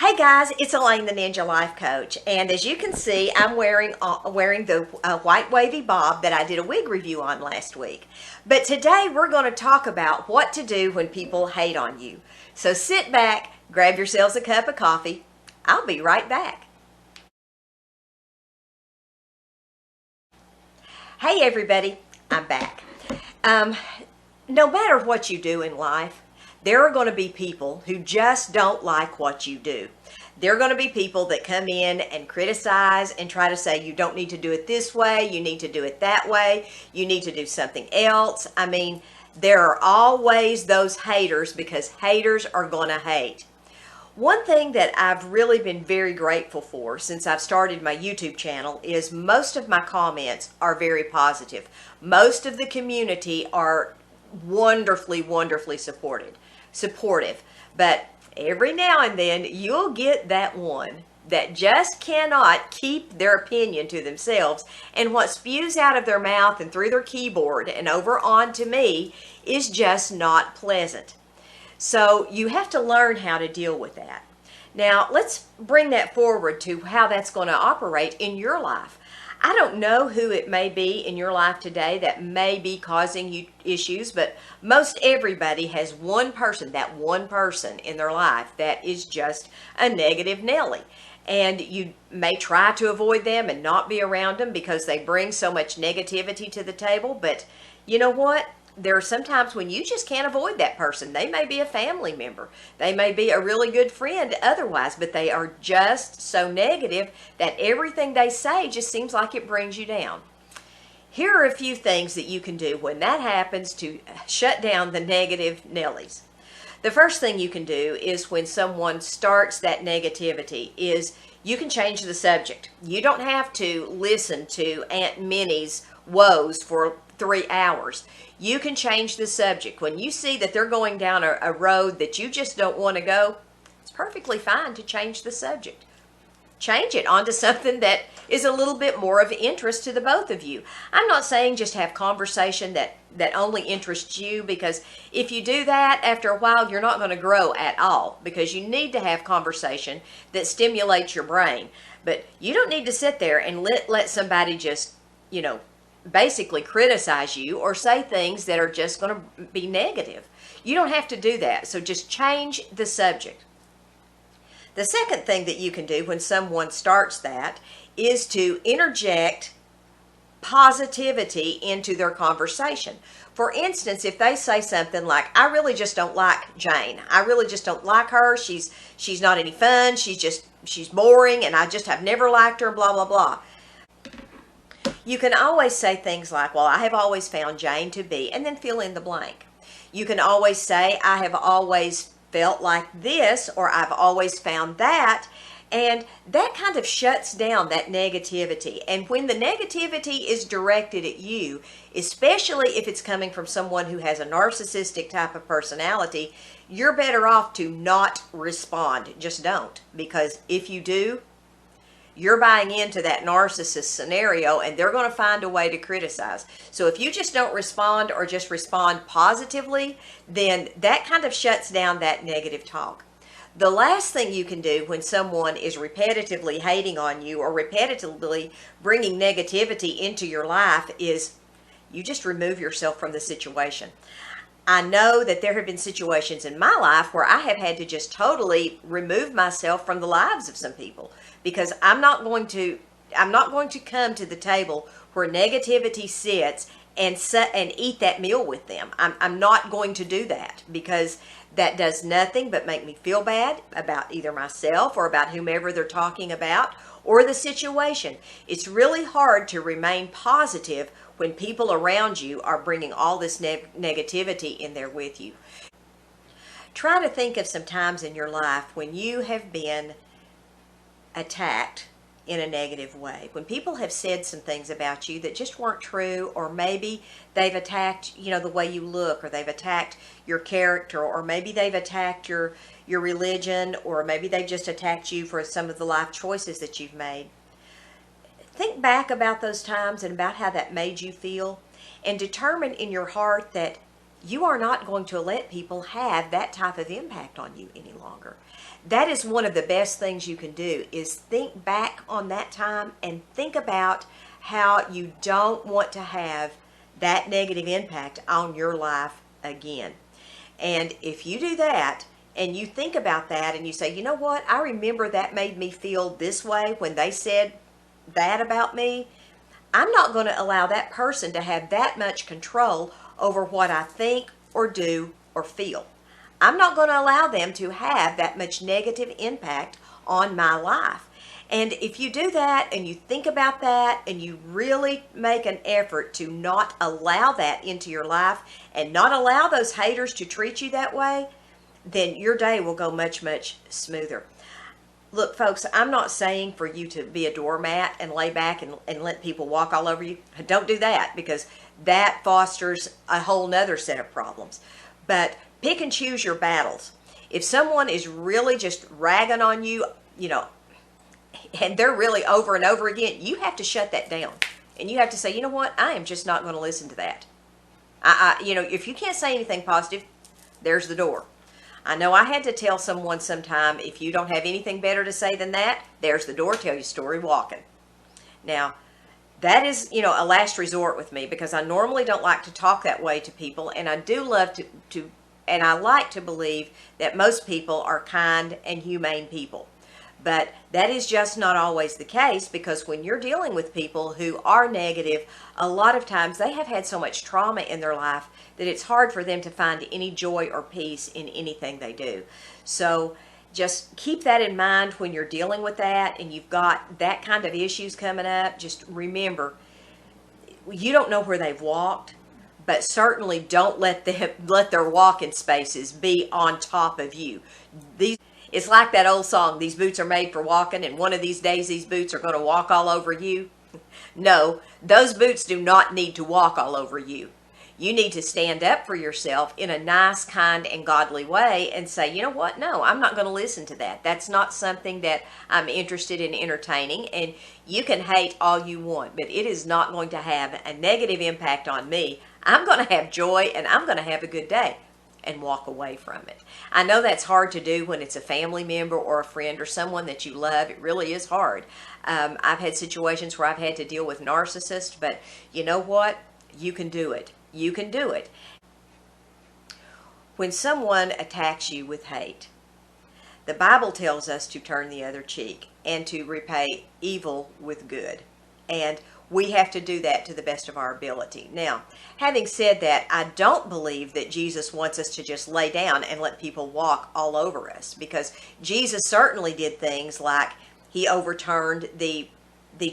Hey guys, it's Elaine, the Ninja Life Coach, and as you can see, I'm wearing the white wavy bob that I did a wig review on last week. But today we're going to talk about what to do when people hate on you. So sit back, grab yourselves a cup of coffee. I'll be right back. Hey everybody, I'm back. No matter what you do in life, there are going to be people who just don't like what you do. There are going to be people that come in and criticize and try to say you don't need to do it this way, you need to do it that way, you need to do something else. I mean, there are always those haters because haters are going to hate. One thing that I've really been very grateful for since I've started my YouTube channel is most of my comments are very positive. Most of the community are wonderfully supportive. But every now and then you'll get that one that just cannot keep their opinion to themselves, and what spews out of their mouth and through their keyboard and over onto me is just not pleasant. So you have to learn how to deal with that. Now let's bring that forward to how that's going to operate in your life. I don't know who it may be in your life today that may be causing you issues, but most everybody has that one person in their life that is just a negative Nelly. And you may try to avoid them and not be around them because they bring so much negativity to the table, but you know what? There are some times when you just can't avoid that person. They may be a family member. They may be a really good friend otherwise, but they are just so negative that everything they say just seems like it brings you down. Here are a few things that you can do when that happens to shut down the negative Nellies. The first thing you can do is when someone starts that negativity is you can change the subject. You don't have to listen to Aunt Minnie's woes for 3 hours. You can change the subject. When you see that they're going down a road that you just don't want to go, it's perfectly fine to change the subject. Change it onto something that is a little bit more of interest to the both of you. I'm not saying just have conversation that only interests you, because if you do that, after a while you're not going to grow at all, because you need to have conversation that stimulates your brain. But you don't need to sit there and let somebody just, basically criticize you or say things that are just going to be negative. You don't have to do that. So just change the subject. The second thing that you can do when someone starts that is to interject positivity into their conversation. For instance, if they say something like, I really just don't like Jane. I really just don't like her. She's not any fun. She's boring, and I just have never liked her, blah, blah, blah. You can always say things like, well, I have always found Jane to be, and then fill in the blank. You can always say, I have always felt like this, or I've always found that, and that kind of shuts down that negativity. And when the negativity is directed at you, especially if it's coming from someone who has a narcissistic type of personality, you're better off to not respond. Just don't, because if you do, you're buying into that narcissist scenario, and they're going to find a way to criticize. So if you just don't respond, or just respond positively, then that kind of shuts down that negative talk. The last thing you can do when someone is repetitively hating on you or repetitively bringing negativity into your life is you just remove yourself from the situation. I know that there have been situations in my life where I have had to just totally remove myself from the lives of some people, because I'm not going to come to the table where negativity sits and eat that meal with them. I'm not going to do that, because that does nothing but make me feel bad about either myself or about whomever they're talking about or the situation. It's really hard to remain positive when people around you are bringing all this negativity in there with you. Try to think of some times in your life when you have been attacked in a negative way, when people have said some things about you that just weren't true, or maybe they've attacked, the way you look, or they've attacked your character, or maybe they've attacked your religion, or maybe they've just attacked you for some of the life choices that you've made. Think back about those times and about how that made you feel, and determine in your heart that you are not going to let people have that type of impact on you any longer. That is one of the best things you can do, is think back on that time and think about how you don't want to have that negative impact on your life again. And if you do that and you think about that and you say, you know what, I remember that made me feel this way when they said that about me, I'm not going to allow that person to have that much control over what I think or do or feel. I'm not going to allow them to have that much negative impact on my life. And if you do that and you think about that and you really make an effort to not allow that into your life and not allow those haters to treat you that way, then your day will go much, much smoother. Look, folks, I'm not saying for you to be a doormat and lay back and let people walk all over you. Don't do that, because that fosters a whole nother set of problems. But pick and choose your battles. If someone is really just ragging on you, and they're really over and over again, you have to shut that down. And you have to say, you know what, I am just not going to listen to that. If you can't say anything positive, there's the door. I know I had to tell someone sometime, if you don't have anything better to say than that, there's the door, tell your story walking. Now, that is, a last resort with me, because I normally don't like to talk that way to people, and I do love to and I like to believe that most people are kind and humane people. But that is just not always the case, because when you're dealing with people who are negative, a lot of times they have had so much trauma in their life that it's hard for them to find any joy or peace in anything they do. So just keep that in mind when you're dealing with that and you've got that kind of issues coming up. Just remember, you don't know where they've walked, but certainly don't let their walking spaces be on top of you. It's like that old song, these boots are made for walking, and one of these days these boots are going to walk all over you. No, those boots do not need to walk all over you. You need to stand up for yourself in a nice, kind, and godly way and say, you know what, no, I'm not going to listen to that. That's not something that I'm interested in entertaining. And you can hate all you want, but it is not going to have a negative impact on me. I'm going to have joy and I'm going to have a good day and walk away from it. I know that's hard to do when it's a family member or a friend or someone that you love. It really is hard. I've had situations where I've had to deal with narcissists, but you know what? You can do it. You can do it. When someone attacks you with hate, the Bible tells us to turn the other cheek and to repay evil with good. And we have to do that to the best of our ability. Now, having said that, I don't believe that Jesus wants us to just lay down and let people walk all over us, because Jesus certainly did things like he overturned the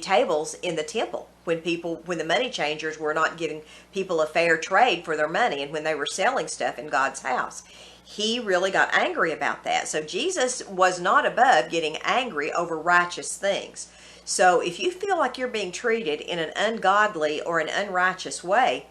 tables in the temple when the money changers were not giving people a fair trade for their money, and when they were selling stuff in God's house. He really got angry about that. So Jesus was not above getting angry over righteous things. So if you feel like you're being treated in an ungodly or an unrighteous way,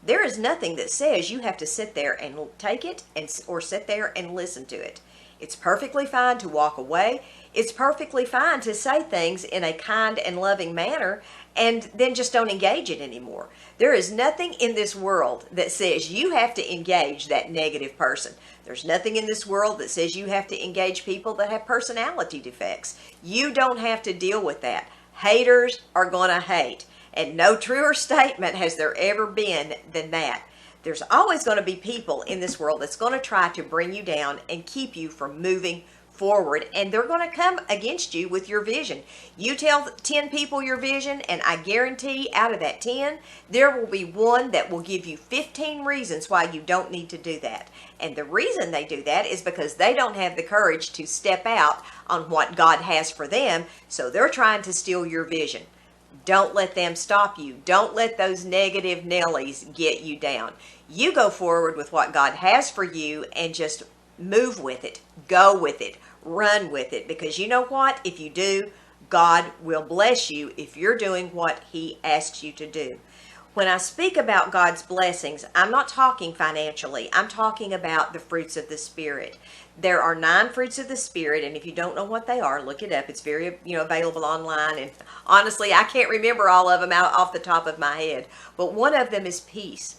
there is nothing that says you have to sit there and take it or sit there and listen to it. It's perfectly fine to walk away. It's perfectly fine to say things in a kind and loving manner and then just don't engage it anymore. There is nothing in this world that says you have to engage that negative person. There's nothing in this world that says you have to engage people that have personality defects. You don't have to deal with that. Haters are going to hate. And no truer statement has there ever been than that. There's always going to be people in this world that's going to try to bring you down and keep you from moving forward, and they're going to come against you with your vision. You tell 10 people your vision, and I guarantee out of that 10, there will be one that will give you 15 reasons why you don't need to do that. And the reason they do that is because they don't have the courage to step out on what God has for them, so they're trying to steal your vision. Don't let them stop you. Don't let those negative Nellies get you down. You go forward with what God has for you and just move with it. Go with it. Run with it. Because you know what? If you do, God will bless you if you're doing what He asks you to do. When I speak about God's blessings, I'm not talking financially. I'm talking about the fruits of the Spirit. There are 9 fruits of the Spirit, and if you don't know what they are, look it up. It's very, available online, and honestly, I can't remember all of them off the top of my head. But one of them is peace.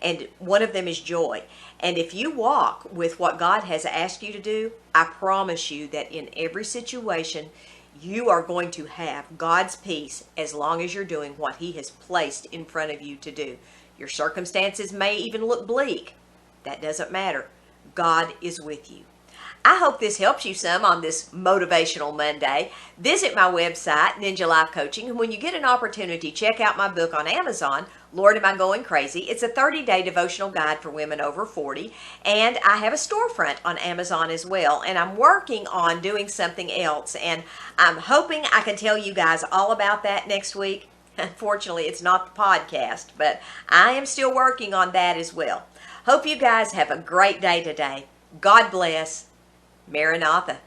and one of them is joy. And if you walk with what God has asked you to do, I promise you that in every situation, you are going to have God's peace as long as you're doing what He has placed in front of you to do. Your circumstances may even look bleak. That doesn't matter. God is with you. I hope this helps you some on this Motivational Monday. Visit my website, Ninja Life Coaching, and when you get an opportunity, check out my book on Amazon, Lord Am I Going Crazy? It's a 30-day devotional guide for women over 40, and I have a storefront on Amazon as well, and I'm working on doing something else, and I'm hoping I can tell you guys all about that next week. Unfortunately, it's not the podcast, but I am still working on that as well. Hope you guys have a great day today. God bless. Maranatha.